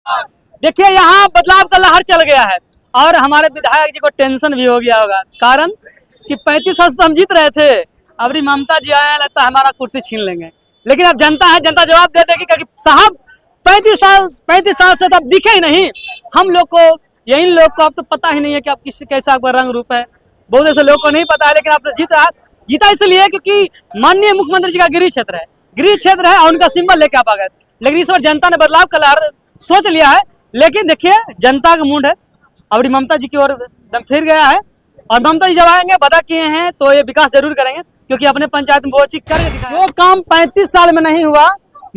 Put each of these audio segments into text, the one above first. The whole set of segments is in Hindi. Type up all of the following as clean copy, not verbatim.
देखिए यहाँ बदलाव का लहर चल गया है और हमारे विधायक जी को टेंशन भी हो गया होगा, कारण कि 35 साल से हम जीत रहे थे। अबरी ममता जी आया, लगता है हमारा कुर्सी छीन लेंगे। लेकिन अब जनता है, जनता जवाब दे देगी, क्योंकि साहब 35 साल से तो अब दिखे ही नहीं हम लोग को। यही लोग को अब तो पता ही नहीं है कि आप किस कैसा आपका रंग रूप है। बहुत ऐसे लोग को नहीं पता है, लेकिन आप जीता इसलिए क्योंकि माननीय मुख्यमंत्री जी का गृह क्षेत्र है और उनका सिंबल लेके आप आ गए। लेकिन इस बार जनता ने बदलाव का लहर सोच लिया है। लेकिन देखिए जनता का मूड है, अब ममता जी की ओर दम फिर गया है और ममता जी जब आएंगे वादा किए हैं तो ये विकास जरूर करेंगे, क्योंकि अपने पंचायत में वो चीज करके दिखाया। वो काम 35 साल में नहीं हुआ,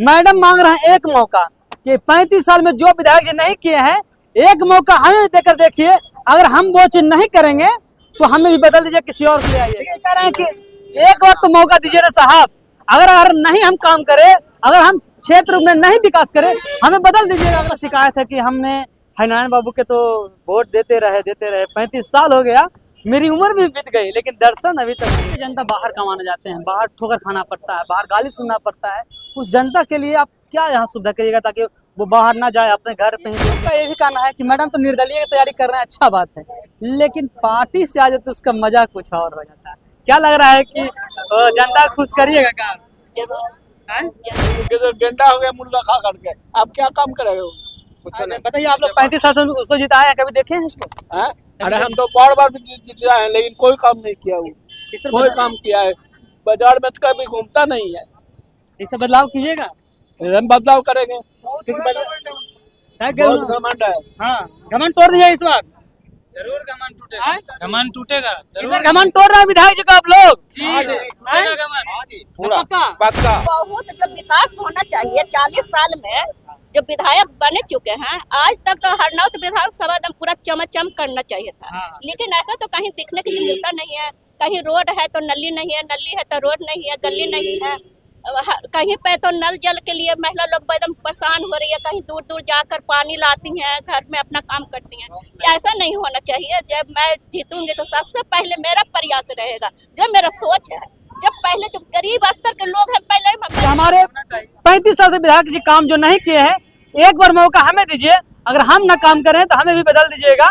मैडम मांग रहे हैं एक मौका कि 35 साल में जो विधायक जी नहीं किए हैं एक मौका हमें देकर देखिए। अगर हम वो चीज नहीं करेंगे तो हमें भी बदल दीजिए, किसी और को ले आइए। कह रहे हैं कि एक और तो मौका दीजिए ना साहब। अगर नहीं हम काम करें, अगर हम क्षेत्र में नहीं विकास करें, हमें बदल दीजिएगा। अगर शिकायत है कि हमने हरिनारायण बाबू के तो वोट देते रहे 35 साल हो गया, मेरी उम्र भी बीत गई, लेकिन दर्शन अभी तक नहीं। जनता बाहर कमाने जाते हैं, बाहर ठोकर खाना पड़ता है, बाहर गाली सुनना पड़ता है। उस जनता के लिए आप क्या यहाँ सुविधा करिएगा ताकि वो बाहर ना जाए, अपने घर पे ही। उनका ये भी कहना है कि मैडम तो निर्दलीय की तैयारी कर रहे हैं, अच्छा बात है, लेकिन पार्टी से आ जाए तो उसका मजा कुछ और हो जाता है। क्या लग रहा है कि जनता खुश करिएगा काम? जरूर। गेंडा हो गया मुर्गा खा करके, आप क्या काम करेंगे? बताइए, आप लोग 35 साल से उसको जिताए हैं, कभी देखे हैं उसको? अरे हम तो बार भी जीता है, लेकिन कोई काम नहीं किया वो। कोई काम किया है बाजार में तो कभी घूमता नहीं है। इसे बदलाव कीजिएगा, हम बदलाव करेंगे। घमंड है, हाँ घमंड तोड़ दीजिए इस बार। जरूर घमंड टूटेगा, घमंड टूटेगा जरूर। घमंड तोड़ रहे हैं विधायक जी को आप लोग? पक्का। बहुत जो विकास होना चाहिए 40 साल में जो विधायक बने चुके हैं, आज तक तो हरनौत विधायक सभा पूरा चमचम करना चाहिए था। लेकिन ऐसा तो कहीं दिखने के लिए मिलता नहीं है। कहीं रोड है तो नली नहीं है, नली है तो रोड नहीं है, गली नहीं है। कहीं पे तो नल जल के लिए महिला लोग एकदम परेशान हो रही है, कहीं दूर दूर जाकर पानी लाती हैं, घर में अपना काम करती हैं। ऐसा नहीं होना चाहिए। जब मैं जीतूंगी तो सबसे पहले मेरा प्रयास रहेगा, जो मेरा सोच है, जब पहले जो गरीब स्तर के लोग हैं पहले हमारे 35 साल से विधायक जी काम जो नहीं किए हैं, एक बार मौका हमें दीजिए। अगर हम ना काम करें तो हमें भी बदल दीजिएगा,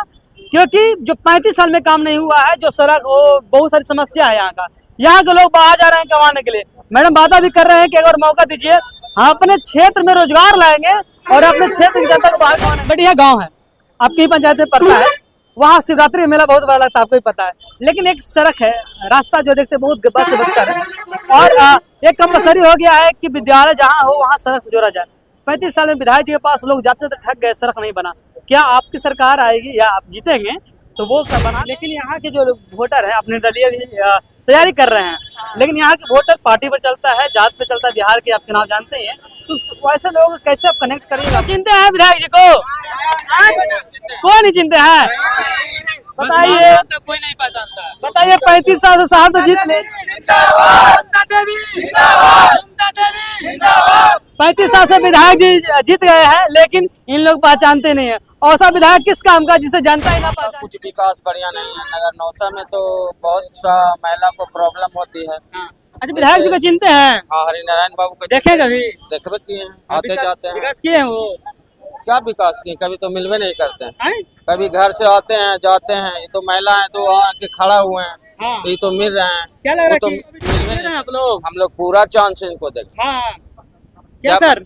क्योंकि जो 35 साल में काम नहीं हुआ है, जो सड़क हो, बहुत सारी समस्या है यहाँ के लोग बाहर जा रहे हैं कमाने के लिए। मैडम वादा भी कर रहे हैं कि अगर मौका दीजिए हम अपने क्षेत्र में रोजगार लाएंगे और अपने क्षेत्र की जनता को बाहर कमाने। बढ़िया गाँव है, आपकी ही पंचायत में पड़ता है, वहाँ शिवरात्रि मेला बहुत बड़ा लगता है, आपको ही पता है। लेकिन एक सड़क है, रास्ता जो देखते बहुत बस से बदतर है, और एक कंपलसरी हो गया है कि विद्यालय जहाँ हो वहाँ सड़क से जोड़ा जाए। 35 साल में विधायक जी के पास लोग जाते थे, थक गए, सड़क नहीं बना। क्या आपकी सरकार आएगी या आप जीतेंगे तो वो बना? लेकिन यहाँ के जो वोटर है अपने दलीय तैयारी कर रहे हैं, लेकिन यहाँ के वोटर पार्टी पर चलता है, जात पे चलता है। बिहार के आप चुनाव जानते ही हैं, तो वैसे लोगों को कैसे आप कनेक्ट करिएगा? चिंते हैं विधायक जी को? कोई नहीं चिंते हैं। बताइए, कोई नहीं पहचानता। बताइए 35 साल से साहब तो जीत ले। 35 साल से विधायक जी जीत गए हैं, लेकिन इन लोग पहचानते नहीं है। ऐसा विधायक किस काम का जिसे जनता ही ना पहचाने? कुछ विकास बढ़िया नहीं है। नगर नौसा में तो बहुत सा महिला को प्रॉब्लम होती है। अच्छा, विधायक जी को चिंते हैं? हाँ, हरिनारायण बाबू को देखे कभी? देखबे किए हैं, आते जाते हैं। विकास किए हैं वो? क्या विकास किए? कभी तो मिलवे नहीं करते हैं। कभी घर से आते हैं जाते हैं, ये तो महिला है तो आके खड़ा हुए हैं, तो ये तो मिल रहे हैं। क्या लग रहा है तो मिल रहे हैं आप लोग? हम लोग पूरा चांस इनको देंगे। हाँ क्या सर,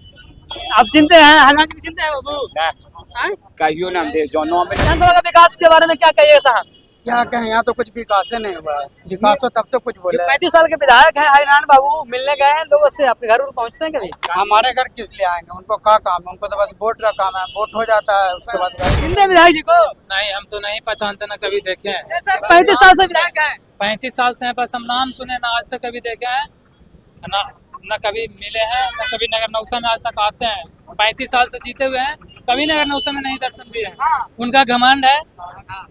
आप चिंते हैं? हरियाणा भी चिंते हैं बाबू? कहियो नाम दे जो विधानसभा का विकास के बारे में क्या कहिए साहब? क्या कहें, यहाँ तो कुछ विकास नहीं हुआ है। विकास हो तब तो कुछ बोले। 35 साल के विधायक हैं हरिनारायण बाबू, मिलने गए हैं लोगों से, आपके घर पहुँचते हैं कभी? हमारे घर किस लिए आएंगे? उनको क्या काम है? उनको तो बस वोट का काम है, वोट हो जाता है उसके बाद चिंते विधायक जी को? नहीं, हम तो नहीं पहचानते, ना कभी देखे हैं। 35 साल से विधायक है? 35 साल से बस हम नाम सुने, ना आज तक कभी देखे हैं, ना कभी मिले हैं, ना कभी नगर नौसा में आज तक आते हैं। 35 साल से जीते हुए हैं, कभी नगर नौसा में नहीं दर्शन दिए हैं। उनका घमंड है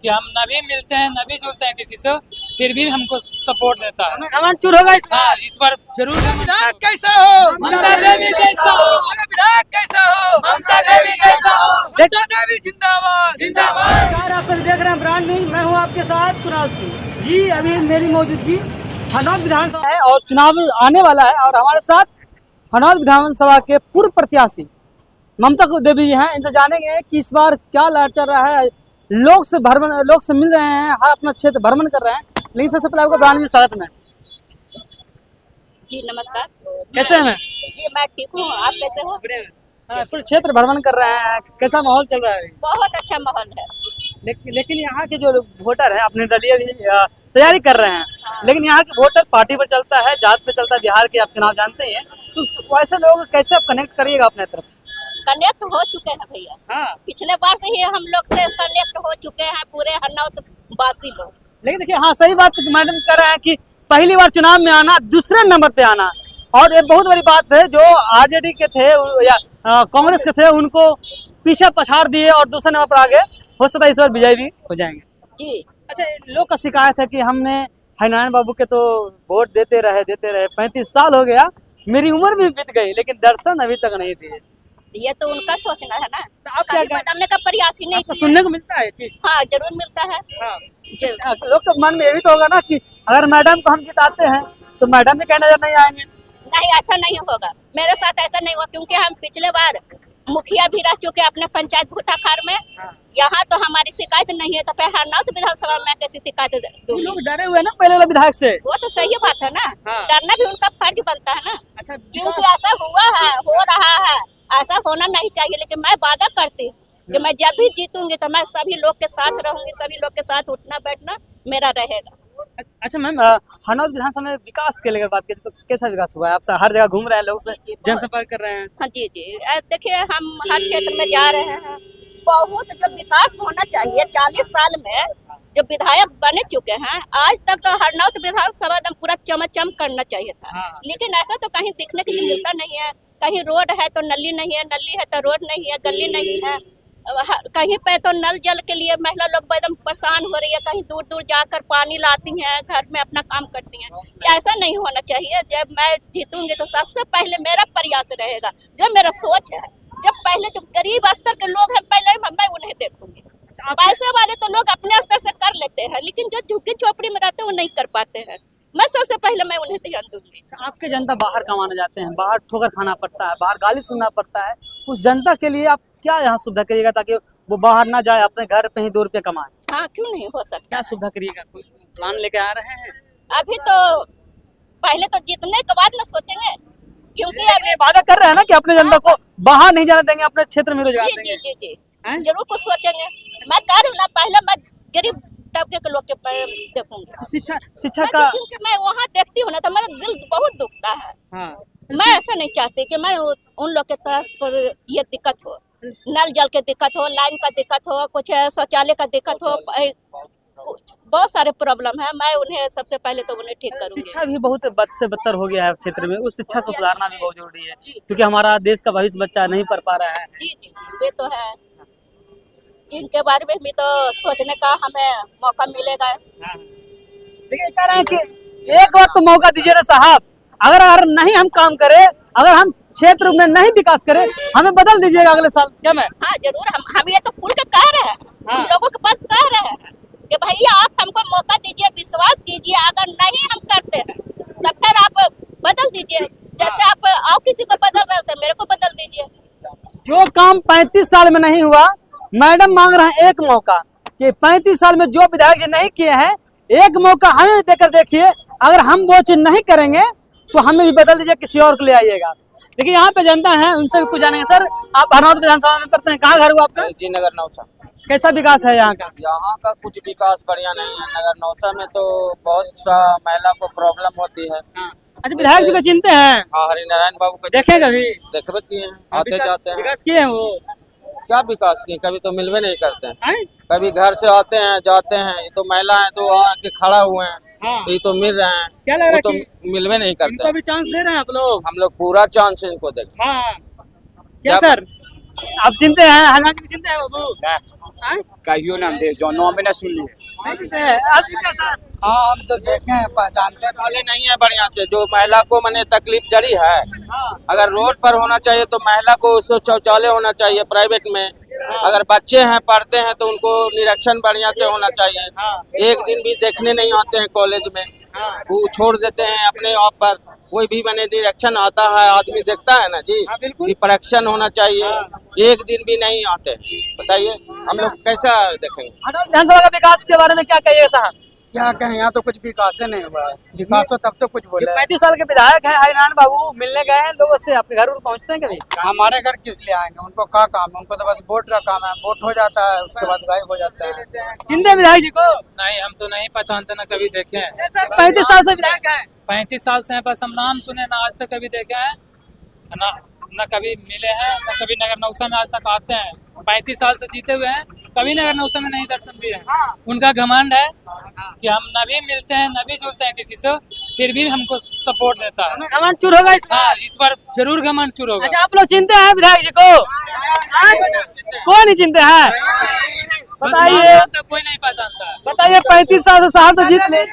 कि हम न भी मिलते हैं न भी जुलते हैं किसी से, फिर भी हमको सपोर्ट देता है। घमंड चूर होगा इस बार? इस बार जरूर। विधायक कैसा हो? ममता देवी जैसा हो। विधायक कैसा हो? ममता देवी जैसा हो। ममता देवी जिंदाबाद जिंदाबाद। आप सब देख रहे हैं ब्रांड न्यूज, मैं हूं आपके साथ कुणाल सिंह जी। अभी मेरी मौजूदगी हरनौत विधानसभा है और चुनाव आने वाला है, और हमारे साथ हरनौत विधानसभा के पूर्व प्रत्याशी ममता को देवी जी हैं, इनसे जानेंगे कि इस बार क्या लहर चल रहा है। लोग से मिल रहे हैं, हर अपना क्षेत्र भ्रमण कर रहे हैं। लेकिन सबसे पहले आपका ब्राह्मण जी स्वागत में। जी नमस्कार। कैसे हैं? जी मैं ठीक हूँ, आप कैसे हो? पूरे क्षेत्र भ्रमण कर रहे हैं, कैसा माहौल चल रहा है? बहुत अच्छा माहौल है। लेकिन यहाँ के जो वोटर हैं अपने दलीय तैयारी कर रहे हैं, लेकिन यहाँ के वोटर पार्टी पर चलता है, जात पे चलता है। बिहार के आप चुनाव जानते ही हैं, तो वैसे लोग कैसे आप कनेक्ट करिएगा अपने तरफ? कनेक्ट हो चुके हैं भैया। हाँ। पिछले बार से ही हम लोग से कनेक्ट हो चुके हैं पूरे हरनौत वासी लोग। लेकिन देखिए, हाँ सही बात मैडम कर रहे हैं कि पहली बार चुनाव में आना, दूसरे नंबर पे आना, और ये बहुत बड़ी बात है। जो आरजेडी के थे या कांग्रेस के थे, उनको पीछे पछाड़ दिए और दूसरे नंबर पर आगे। हो सकता है इस बार विजय भी हो जाएंगे। जी अच्छा, लोग का शिकायत है कि हमने हरिनारायण बाबू के तो वोट देते रहे 35 साल हो गया, मेरी उम्र भी बीत गई, लेकिन दर्शन अभी तक नहीं दिए। ये तो उनका सोचना है ना। तो आप क्या कभी बदलने का प्रयास ही नहीं आपको किया। सुनने को मिलता है ये चीज? हाँ जरूर मिलता है। हाँ। जरूर। लोग के मन में ये भी तो होगा ना कि अगर मैडम को हम जिताते हैं तो मैडम भी कहीं नजर नहीं आएंगे। नहीं ऐसा नहीं होगा, मेरे साथ ऐसा नहीं हुआ, क्योंकि हम पिछले बार मुखिया भी रह चुके अपने पंचायत भूताखार में। यहाँ तो हमारी शिकायत नहीं है, तो फिर हरनौत विधानसभा में कैसी शिकायत दूंगी? लोग डरे हुए हैं ना पहले वाले विधायक से। वो तो सही बात है ना। हाँ। डरना भी उनका फर्ज बनता है ना। अच्छा, क्योंकि ऐसा हुआ है, हो रहा है, ऐसा होना नहीं चाहिए। लेकिन मैं वादा करती हूँ कि मैं जब भी जीतूंगी तो मैं सभी लोग के साथ रहूंगी, सभी लोग के साथ उठना बैठना मेरा रहेगा। अच्छा मैम, हरनौत विधानसभा में विकास के लेकर बात करें तो कैसा विकास हुआ है? आप हर जगह घूम रहे हैं, लोग से जनसंपर्क कर रहे हैं। हाँ जी जी, देखिए हम हर क्षेत्र में जा रहे हैं। बहुत जो विकास होना चाहिए, 40 साल में जो विधायक बने चुके हैं, आज तक तो हरनौत विधानसभा एकदम पूरा चमचम करना चाहिए था। लेकिन ऐसा तो कहीं दिखने के लिए मिलता नहीं है। कहीं रोड है तो नली नहीं है, नली है तो रोड नहीं है, गली नहीं है। कहीं पे तो नल जल के लिए महिला लोग एकदम परेशान हो रही है, कहीं दूर दूर जाकर पानी लाती हैं, घर में अपना काम करती हैं। ऐसा नहीं होना चाहिए। जब मैं जीतूंगी तो सबसे पहले मेरा प्रयास रहेगा, जो मेरा सोच है, जब पहले जो गरीब स्तर के लोग हैं पहले मैं उन्हें देखूंगी। पैसे वाले तो लोग अपने स्तर से कर लेते हैं, लेकिन जो झुग्गी झोपड़ी में रहते हैं वो नहीं कर पाते हैं। मैं सबसे पहले मैं उन्हें ध्यान दूंगी। आपके जनता बाहर कमाने जाते हैं, बाहर ठोकर खाना पड़ता है, बाहर गाली सुनना पड़ता है, उस जनता के लिए आप क्या यहाँ सुविधा करिएगा ताकि वो बाहर ना जाए, अपने घर पे ही 2 रुपये कमाए? हाँ क्यों नहीं हो सकता। क्या सुविधा करिएगा? कोई प्लान लेके आ रहे हैं? अभी तो पहले तो जीतने के बाद ना सोचेंगे, क्योंकि अभी वादा कर रहे हैं ना कि अपने जनता को बाहर नहीं जाने देंगे, अपने क्षेत्र में रोजगार जी देंगे। जी जी जी जरूर कुछ सोचेंगे। मैं कह रही हूँ ना, पहले मैं गरीब तबके के लोग के देखूंगी। तो शिक्षा का, क्योंकि मैं वहाँ देखती हूँ ना तो मेरा दिल बहुत दुखता है। हाँ। मैं ऐसा नहीं चाहती कि मैं उन लोग के तरफ पर ये दिक्कत हो, नल जल के दिक्कत हो, लाइन का दिक्कत हो, कुछ शौचालय का दिक्कत हो, कुछ बहुत सारे प्रॉब्लम है। मैं उन्हें सबसे पहले तो उन्हें ठीक करूंगी। शिक्षा भी बहुत बद से बदतर हो गया है क्षेत्र में, उस शिक्षा को सुधारना भी बहुत जरूरी है, क्योंकि हमारा देश का भविष्य बच्चा नहीं पढ़ पा रहा है। जी जी ये तो है, इनके बारे में भी तो सोचने का हमें मौका मिलेगा। लेकिन कह रहे हैं कि एक बार तो मौका दीजिए ना साहब, अगर नहीं हम काम करें, अगर हम क्षेत्र में नहीं विकास करें, हमें बदल दीजिएगा अगले साल। क्या मैं? हाँ जरूर, हम ये तो खुल के कह रहे हैं। हम लोगों के पास कह रहे हैं कि भैया आप हमको मौका दीजिए, विश्वास कीजिए। अगर नहीं हम करते हैं तो फिर आप बदल दीजिए। जैसे आप और किसी को बदल रहे थे, मेरे को बदल दीजिए। जो काम 35 साल में नहीं हुआ, मैडम मांग रहे हैं एक मौका, कि 35 साल में जो विधायक जी नहीं किए हैं, एक मौका हमें देकर देखिए। अगर हम वो चीज नहीं करेंगे तो हमें भी बदल दीजिए, किसी और को ले आइएगा। देखिए यहाँ पे जनता है, उनसे भी कुछ जानेंगे। सर, आप हरनौत विधानसभा में पढ़ते हैं, कहाँ घर हुआ आपका? जी नगर नौसा। कैसा विकास है यहाँ का? यहाँ का कुछ विकास बढ़िया नहीं है। नगर नौसा में तो बहुत सा महिला को प्रॉब्लम होती है। अच्छा, विधायक जी को चिंते हैं? हाँ, हरिनारायण बाबू को देखे कभी? देखबे किए हैं, आते जाते हैं। विकास किए हैं वो? क्या विकास किए? कभी तो मिलवे नहीं करते हैं। हैं? कभी घर से आते हैं जाते हैं, ये तो महिला है तो आके खड़ा हुए हैं। हाँ। तो ये तो मिल रहे हैं, क्या लग रहा है तो कि मिलवे नहीं करते इनको भी चांस दे रहे हैं आप लोग? हम लोग पूरा चांस इनको देंगे। हाँ। क्या सर, आप चिंते हैं? हरियाणा की चिंते हैं बाबू? कहियो ना दे जो नो में ना सुन लिए। हाँ हम तो देखे हैं, पहचानते वाले नहीं है बढ़िया से, जो महिला को मने तकलीफ जड़ी है। अगर रोड पर होना चाहिए तो महिला को उसको शौचालय होना चाहिए प्राइवेट में। अगर बच्चे हैं पढ़ते हैं तो उनको निरीक्षण बढ़िया से होना चाहिए। एक दिन भी देखने नहीं आते हैं कॉलेज में, वो छोड़ देते हैं अपने आप पर। कोई भी मैंने निरीक्षण आता है, आदमी देखता है ना जी, हाँ, बिल्कुल। कि परीक्षण होना चाहिए। एक दिन भी नहीं आते, बताइए हम लोग कैसा देखेंगे। हरनौत विधानसभा का विकास के बारे में क्या कहिएगा साहब? क्या कहें, यहाँ तो कुछ विकास नहीं हुआ है। विकास हो तब तो कुछ बोले। 35 साल के विधायक हैं हरिनारायण बाबू, मिलने गए हैं लोगों से, आपके घर पहुंचते हैं कभी? हमारे घर किस लिए आएंगे, उनको क्या काम है, उनको तो बस वोट का काम है। वोट हो जाता है उसके बाद गायब हो जाता है। चिंते विधायक जी को? नहीं, हम तो नहीं पहचानते, ना कभी देखे हैं। 35 साल से विधायक है। 35 साल से हैं, बस हम नाम सुने, ना आज तक कभी देखे हैं, ना कभी मिले हैं, ना कभी नगर नौसा में आज तक आते हैं। 35 साल से जीते हुए हैं, कभी नगर नौसा में नहीं दर्शन दिए हैं। उनका घमंड है कि हम न भी मिलते हैं, न भी जुलते हैं किसी से, फिर भी हमको सपोर्ट देता है। घमंड चूर होगा इस बार? हाँ, इस बार जरूर घमंड चूर होगा। अच्छा, आप लोग चिंते हैं विधायक जी को? कौन नहीं चिंते हैं? बस बताइए, नाम तो कोई नहीं पहचानता है। बताइए 35 साल से साहब तो जीत ले।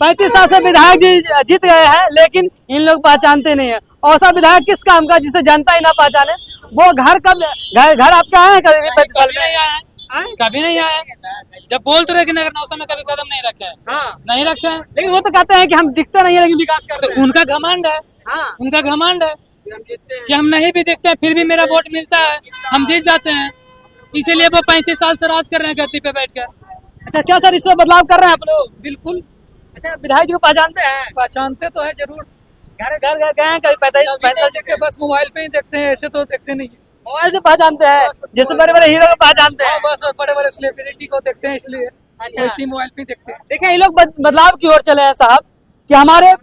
35 साल से विधायक जी जीत गए हैं, लेकिन इन लोग पहचानते नहीं है। ऐसा विधायक किस काम का जिसे जनता ही ना पहचाने? वो घर आपके आए हैं कभी भी 35 साल कभी नहीं आया है, कभी नहीं आया है। जब बोलते रहे कि नगर नौसा में कभी कदम नहीं रखे हैं, हाँ। नहीं रखे हैं। लेकिन वो तो कहते हैं कि हम दिखते नहीं है लेकिन विकास करते तो हैं। उनका घमंड है, हाँ। उनका घमंड है कि हम नहीं भी देखते हैं फिर भी मेरा वोट मिलता है, हम जीत जाते हैं। इसीलिए वो 35 साल से राज कर रहे हैं गद्दी पे बैठ कर। अच्छा, क्या सर इसमें बदलाव कर रहे हैं आप लोग? बिल्कुल अच्छा, विधायक जी को पहचानते हैं? पहचानते तो है जरूर। घर गए हैं कभी? 35 देखते बस मोबाइल पे ही देखते हैं, ऐसे तो देखते नहीं। मोबाइल से पहचानते हैं, जैसे बड़े बड़े हीरो को पहचानते हैं। बस बड़े बड़े सेलिब्रिटी को देखते हैं, इसलिए अच्छा। वैसे मोबाइल पे देखते हैं। देखिए, ये लोग बदलाव की ओर चले हैं साहब, कि हमारे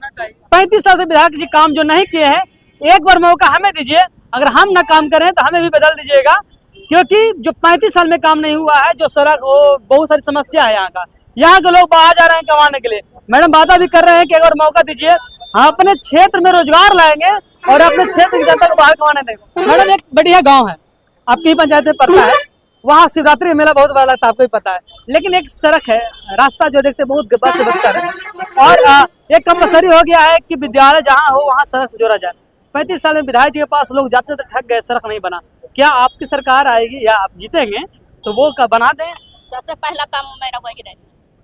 35 साल से विधायक जी काम जो नहीं किए हैं, एक बार मौका हमें दीजिए। अगर हम ना काम करें तो हमें भी बदल दीजिएगा, क्योंकि जो 35 साल में काम नहीं हुआ है, जो सड़क हो, बहुत सारी समस्या है यहाँ के लोग बाहर जा रहे हैं कमाने के लिए। मैडम वादा भी कर रहे हैं कि अगर मौका दीजिए हम अपने क्षेत्र में रोजगार लाएंगे और अपने क्षेत्र की जनता को बाहर कमाने देंगे। मैडम, एक बढ़िया गाँव है, आपकी ही पंचायत में पड़ता है, वहाँ शिवरात्रि का मेला बहुत बड़ा लगता है, आपको ही पता है। लेकिन एक सड़क है, रास्ता जो देखते बहुत बस से बदतर है, और एक कंपलसरी हो गया है कि विद्यालय जहाँ हो वहाँ सड़क से जोड़ा जाए। 35 साल में विधायक जी के पास लोग जाते थे, थक गए, सड़क नहीं बना। क्या आपकी सरकार आएगी या आप जीतेंगे तो वो बना दें? सबसे पहला काम मेरा वही रहेगा,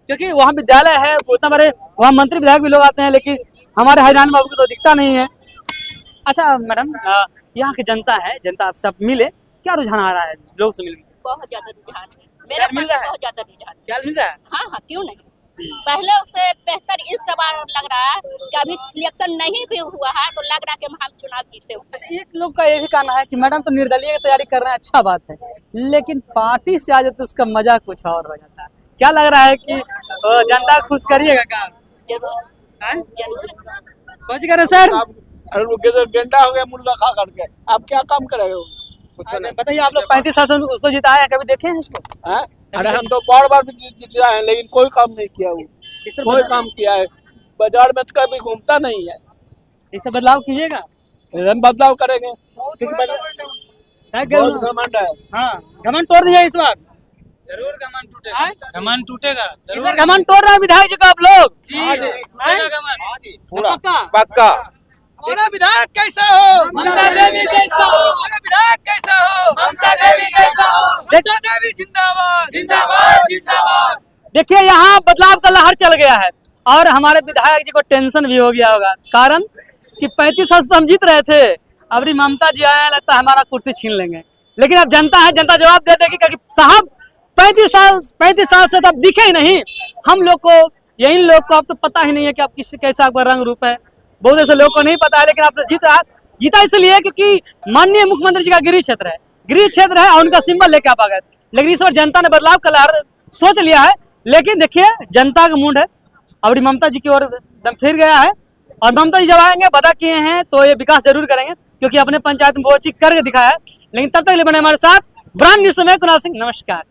क्योंकि वहाँ विद्यालय है, उतना बड़े वहाँ मंत्री विधायक भी लोग आते हैं, लेकिन हमारे हरिनारायण बाबू को तो दिखता नहीं है। अच्छा मैडम, यहाँ की जनता है, जनता आप सब मिले, क्या रुझान आ रहा है लोग से मिलकर? बहुत ज्यादा रुझान है मेरा, मिल रहा है? बहुत ज्यादा रुझान। क्या मिल रहा है? हाँ हाँ, क्यों नहीं। पहले उससे बेहतर इस बार लग रहा है कि अभी इलेक्शन नहीं भी हुआ है तो लग रहा है कि हम चुनाव जीते हुए। अच्छा, एक लोग का ये भी कहना है कि मैडम तो निर्दलीय की तैयारी कर रहे हैं, अच्छा बात है, लेकिन पार्टी से आ जाए तो उसका मजा कुछ और हो जाता है। क्या लग रहा है कि जनता खुश करिएगा काम? जरूर जरूर। कौन सी कर रहे हैं सर? अरे तो गेंडा हो गया मुर्गा खा करके, आप क्या काम करेंगे? बताइए, आप लोग 35 साल से उसको जिताए हैं, कभी देखे हैं उसको? हैं? अरे हम तो बार भी जीते हैं, लेकिन कोई काम नहीं किया वो, कोई काम किया है? बाजार में तो कभी घूमता नहीं है। इसे बदलाव कीजिएगा, हम बदलाव करेंगे। घमंड है। हाँ, घमंड तोड़ दीजिए इस बार। जरूर घमंड टूटेगा, घमंड टूटेगा इस बार घमंड तोड़ रहे हैं विधायक जी को आप लोग? पूरा पक्का? पक्का। हमारा विधायक कैसा हो? ममता देवी जैसा हो, हमारा विधायक कैसा हो? ममता देवी जैसा हो, ममता देवी जिंदाबाद, जिंदाबाद जिंदाबाद। देखिए, यहाँ बदलाव का लहर चल गया है और हमारे विधायक जी को टेंशन भी हो गया होगा, कारण कि 35 साल से तो हम जीत रहे थे, अभी ममता जी आए, लगता है हमारा कुर्सी छीन लेंगे। लेकिन अब जनता है, जनता जवाब दे देगी, क्योंकि साहब 35 साल से तो अब दिखे ही नहीं हम लोग को। यही लोग को अब तो पता ही नहीं है कि आप किस कैसा आपका रंग रूप है, बहुत ऐसे लोग को नहीं पता है। लेकिन आप जीता इसलिए क्योंकि माननीय मुख्यमंत्री जी का गृह क्षेत्र है और उनका सिंबल लेके आप आ गए। लेकिन इस बार जनता ने बदलाव का लहर सोच लिया है। लेकिन देखिए, जनता का मूड है अभी ममता जी की ओर दम फिर गया है, और ममता जी जब आएंगे, वादा किए हैं तो ये विकास जरूर करेंगे, क्योंकि अपने पंचायत में बहुत चीज करके दिखाया है। लेकिन तब तक के लिए बने हमारे साथ ब्रांड न्यूज में कुणाल सिंह, नमस्कार।